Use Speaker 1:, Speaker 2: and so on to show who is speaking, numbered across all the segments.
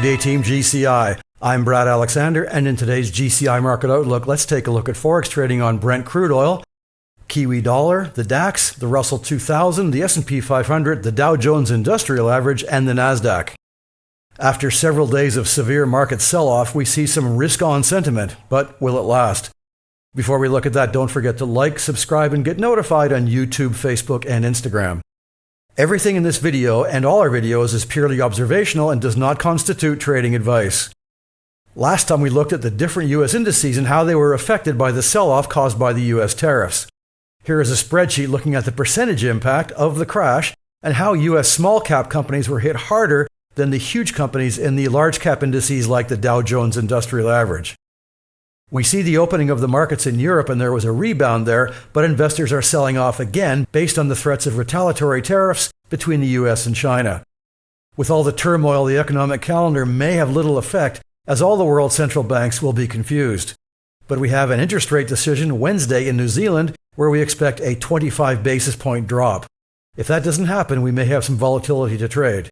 Speaker 1: Good day, Team GCI. I'm Brad Alexander, and in today's GCI Market Outlook, let's take a look at Forex trading on Brent Crude Oil, Kiwi Dollar, the DAX, the Russell 2000, the S&P 500, the Dow Jones Industrial Average, and the NASDAQ. After several days of severe market sell-off, we see some risk-on sentiment, but will it last? Before we look at that, don't forget to like, subscribe, and get notified on YouTube, Facebook, and Instagram. Everything in this video and all our videos is purely observational and does not constitute trading advice. Last time we looked at the different U.S. indices and how they were affected by the sell-off caused by the U.S. tariffs. Here is a spreadsheet looking at the percentage impact of the crash and how U.S. small-cap companies were hit harder than the huge companies in the large-cap indices like the Dow Jones Industrial Average. We see the opening of the markets in Europe and there was a rebound there, but investors are selling off again based on the threats of retaliatory tariffs between the US and China. With all the turmoil, the economic calendar may have little effect as all the world central banks will be confused. But we have an interest rate decision Wednesday in New Zealand where we expect a 25 basis point drop. If that doesn't happen, we may have some volatility to trade.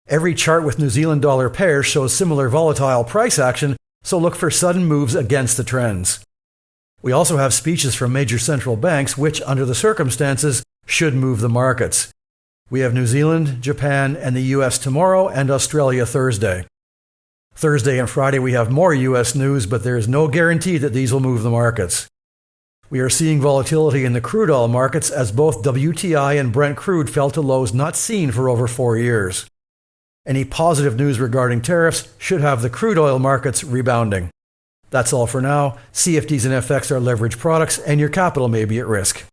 Speaker 1: Every chart with New Zealand dollar pairs shows similar volatile price action, so look for sudden moves against the trends. We also have speeches from major central banks which, under the circumstances, should move the markets. We have New Zealand, Japan, and the US tomorrow and Australia Thursday. Thursday and Friday we have more US news, but there is no guarantee that these will move the markets. We are seeing volatility in the crude oil markets as both WTI and Brent crude fell to lows not seen for over 4 years. Any positive news regarding tariffs should have the crude oil markets rebounding. That's all for now. CFDs and FX are leveraged products, and your capital may be at risk.